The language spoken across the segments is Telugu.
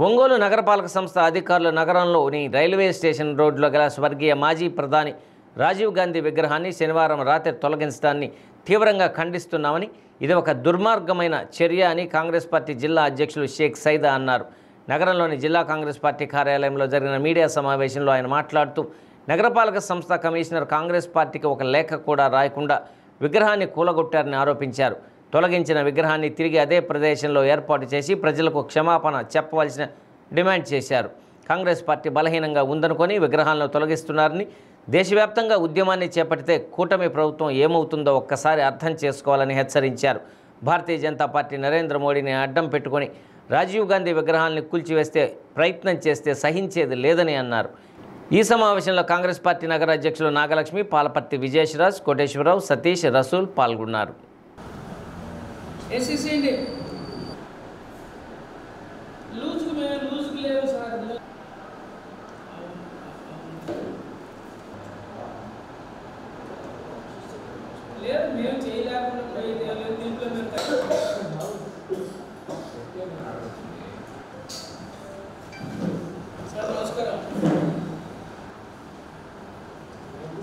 ఒంగోలు నగరపాలక సంస్థ అధికారులు నగరంలోని రైల్వే స్టేషన్ రోడ్లో గల స్వర్గీయ మాజీ ప్రధాని రాజీవ్ గాంధీ విగ్రహాన్ని శనివారం రాత్రి తొలగించడాన్ని తీవ్రంగా ఖండిస్తున్నామని, ఇది ఒక దుర్మార్గమైన చర్య అని కాంగ్రెస్ పార్టీ జిల్లా అధ్యక్షులు షేక్ సైదా అన్నారు. నగరంలోని జిల్లా కాంగ్రెస్ పార్టీ కార్యాలయంలో జరిగిన మీడియా సమావేశంలో ఆయన మాట్లాడుతూ, నగరపాలక సంస్థ కమిషనర్ కాంగ్రెస్ పార్టీకి ఒక లేఖ కూడా రాయకుండా విగ్రహాన్ని కూలగొట్టారని ఆరోపించారు. తొలగించిన విగ్రహాన్ని తిరిగి అదే ప్రదేశంలో ఏర్పాటు చేసి ప్రజలకు క్షమాపణ చెప్పవలసిన డిమాండ్ చేశారు. కాంగ్రెస్ పార్టీ బలహీనంగా ఉందనుకొని విగ్రహాలను తొలగిస్తున్నారని, దేశవ్యాప్తంగా ఉద్యమాన్ని చేపడితే కూటమి ప్రభుత్వం ఏమవుతుందో ఒక్కసారి అర్థం చేసుకోవాలని హెచ్చరించారు. భారతీయ జనతా పార్టీ నరేంద్ర మోడీని అడ్డం పెట్టుకొని రాజీవ్ గాంధీ విగ్రహాన్ని కూల్చివేస్తే ప్రయత్నం చేస్తే సహించేది లేదని అన్నారు. ఈ సమావేశంలో కాంగ్రెస్ పార్టీ నగర అధ్యక్షులు నాగలక్ష్మి, పాలపర్తి విజయేశ్వరరాజ్, కోటేశ్వరరావు, సతీష్, రసూల్ పాల్గొన్నారు.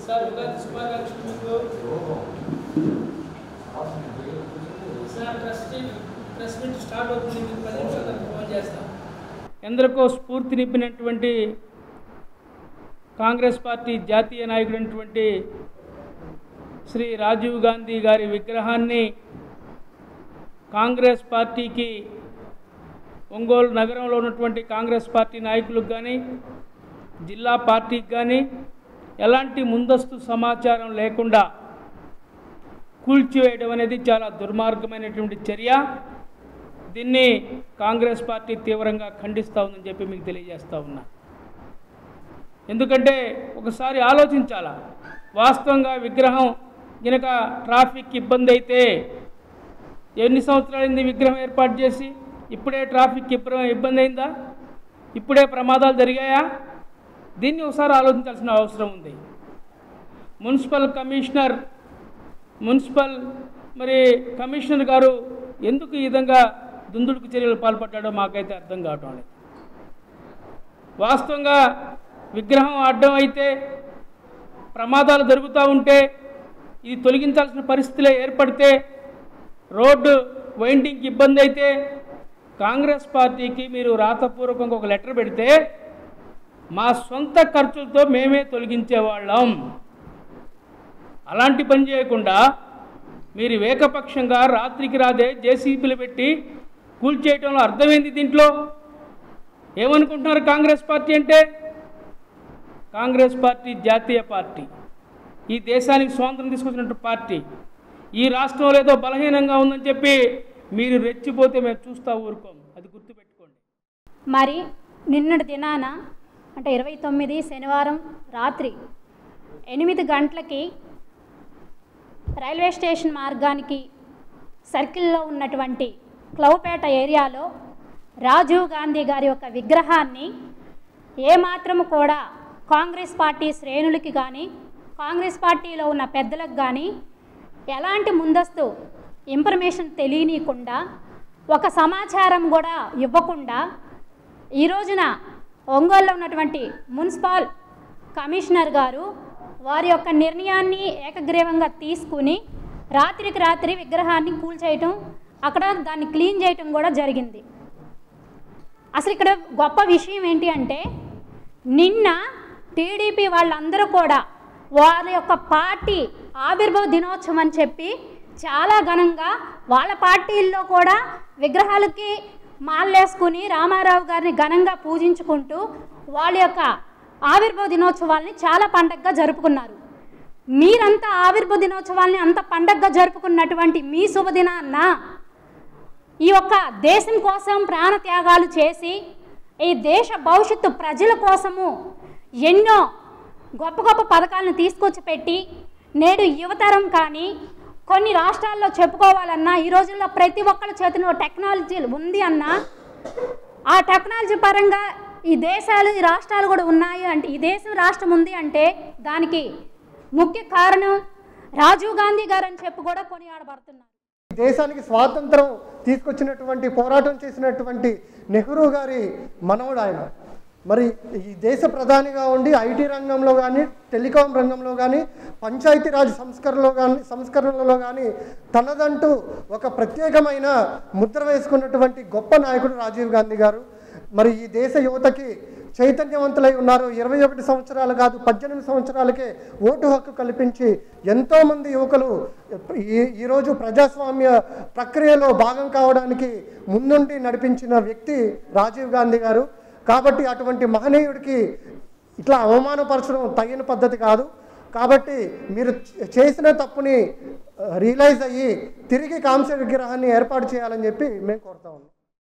సార్ ఉగాది శుభాకాంక్షలు మీకు. సార్ ప్రెస్ మీట్ స్టార్ట్ అవుతుంది, మీకు 10 నిమిషాలు ఫోన్ చేస్తాం. ఎందరికో స్ఫూర్తినిప్పినటువంటి కాంగ్రెస్ పార్టీ జాతీయ నాయకుడైనటువంటి శ్రీ రాజీవ్ గాంధీ గారి విగ్రహాన్ని కాంగ్రెస్ పార్టీకి, ఒంగోలు నగరంలో ఉన్నటువంటి కాంగ్రెస్ పార్టీ నాయకులకు కానీ, జిల్లా పార్టీకి కానీ ఎలాంటి ముందస్తు సమాచారం లేకుండా కూల్చివేయడం అనేది చాలా దుర్మార్గమైనటువంటి చర్య. దీన్ని కాంగ్రెస్ పార్టీ తీవ్రంగా ఖండిస్తూ ఉందని చెప్పి మీకు తెలియజేస్తూ ఉన్నా. ఎందుకంటే ఒకసారి ఆలోచించాలా, వాస్తవంగా విగ్రహం కనుక ట్రాఫిక్ ఇబ్బంది అయితే ఎన్ని సంవత్సరాలైంది విగ్రహం ఏర్పాటు చేసి? ఇప్పుడే ట్రాఫిక్ ఇబ్బంది అయిందా? ఇప్పుడే ప్రమాదాలు జరిగాయా? దీన్ని ఒకసారి ఆలోచించాల్సిన అవసరం ఉంది. కమిషనర్ గారు ఎందుకు ఈ విధంగా దుందుడుకు చర్యలు పాల్పడ్డాడో మాకైతే అర్థం కావటం లేదు. వాస్తవంగా విగ్రహం అడ్డం అయితే, ప్రమాదాలు జరుగుతూ ఉంటే, ఇది తొలగించాల్సిన పరిస్థితులే ఏర్పడితే, రోడ్డు వైండింగ్కి ఇబ్బంది అయితే కాంగ్రెస్ పార్టీకి మీరు రాతపూర్వకంగా ఒక లెటర్ పెడితే మా సొంత ఖర్చులతో మేమే తొలగించేవాళ్ళం. అలాంటి పని చేయకుండా మీరు ఏకపక్షంగా రాత్రికి రాదే జేసీబీలు పెట్టి కూల్చేయటంలో అర్థమైంది. దీంట్లో ఏమనుకుంటున్నారు కాంగ్రెస్ పార్టీ అంటే? కాంగ్రెస్ పార్టీ జాతీయ పార్టీ, ఈ దేశానికి స్వాతంత్రం తీసుకొచ్చినట్టు పార్టీ. ఈ రాష్ట్రంలో ఏదో బలహీనంగా ఉందని చెప్పి మీరు రెచ్చిపోతే మేము చూస్తూ ఊరుకోం, అది గుర్తుపెట్టుకోండి. మరి నిన్నటి దినాన అంటే 29 శనివారం రాత్రి 8 గంటలకి రైల్వే స్టేషన్ మార్గానికి సర్కిల్లో ఉన్నటువంటి క్లౌపేట ఏరియాలో రాజీవ్ గాంధీ గారి యొక్క విగ్రహాన్ని ఏమాత్రము కూడా కాంగ్రెస్ పార్టీ శ్రేణులకి కానీ, కాంగ్రెస్ పార్టీలో ఉన్న పెద్దలకు కానీ ఎలాంటి ముందస్తు ఇన్ఫర్మేషన్ తెలియనీయకుండా, ఒక సమాచారం కూడా ఇవ్వకుండా ఈ రోజున ఒంగోలులో ఉన్నటువంటి మున్సిపల్ కమిషనర్ గారు వారి యొక్క నిర్ణయాన్ని ఏకగ్రీవంగా తీసుకుని రాత్రికి రాత్రి విగ్రహాన్ని కూల్చేయటం, అక్కడ దాన్ని క్లీన్ చేయటం కూడా జరిగింది. అసలు ఇక్కడ గొప్ప విషయం ఏంటి అంటే, నిన్న టీడీపీ వాళ్ళందరూ కూడా వారి యొక్క పార్టీ ఆవిర్భావ దినోత్సవం అని చెప్పి చాలా ఘనంగా వాళ్ళ పార్టీల్లో కూడా విగ్రహాలకి మాల్లేసుకుని రామారావు గారిని ఘనంగా పూజించుకుంటూ వాళ్ళ యొక్క ఆవిర్భావ దినోత్సవాల్ని చాలా పండగగా జరుపుకున్నారు. మీరంతా ఆవిర్భావ దినోత్సవాల్ని అంత పండగగా జరుపుకున్నటువంటి మీ శుభదినాన్న ఈ యొక్క దేశం కోసం ప్రాణత్యాగాలు చేసి, ఈ దేశ భవిష్యత్తు ప్రజల కోసము ఎన్నో గొప్ప గొప్ప పథకాలను తీసుకొచ్చి పెట్టి, నేడు యువతరం కానీ కొన్ని రాష్ట్రాల్లో చెప్పుకోవాలన్నా ఈ రోజుల్లో ప్రతి ఒక్కరి చేతిలో టెక్నాలజీ ఉంది అన్నా, ఆ టెక్నాలజీ పరంగా ఈ దేశాలు, ఈ రాష్ట్రాలు కూడా ఉన్నాయి అంటే, ఈ దేశం రాష్ట్రం ఉంది అంటే దానికి ముఖ్య కారణం రాజీవ్ గాంధీ గారు అని చెప్పి కూడా కొనియాడబడుతున్నారు. దేశానికి స్వాతంత్రం తీసుకొచ్చినటువంటి, పోరాటం చేసినటువంటి నెహ్రూ గారి మనవడు ఆయన. మరి ఈ దేశ ప్రధానిగా ఉండి ఐటీ రంగంలో కానీ, టెలికాం రంగంలో కానీ, పంచాయతీరాజ్ సంస్కరణలో కానీ తనదంటూ ఒక ప్రత్యేకమైన ముద్ర వేసుకున్నటువంటి గొప్ప నాయకుడు రాజీవ్ గాంధీ గారు. మరి ఈ దేశ యువతకి చైతన్యవంతులై ఉన్నారు. 21 సంవత్సరాలు కాదు, 18 సంవత్సరాలకే ఓటు హక్కు కల్పించి ఎంతోమంది యువకులు ఈరోజు ప్రజాస్వామ్య ప్రక్రియలో భాగం కావడానికి ముందుండి నడిపించిన వ్యక్తి రాజీవ్ గాంధీ గారు. కాబట్టి అటువంటి మహనీయుడికి ఇట్లా అవమానపరచడం తగిన పద్ధతి కాదు. కాబట్టి మీరు చేసిన తప్పుని రియలైజ్ అయ్యి తిరిగి కాంస్య విగ్రహాన్ని ఏర్పాటు చేయాలని చెప్పి మేము కోరుతా ఉన్నాం.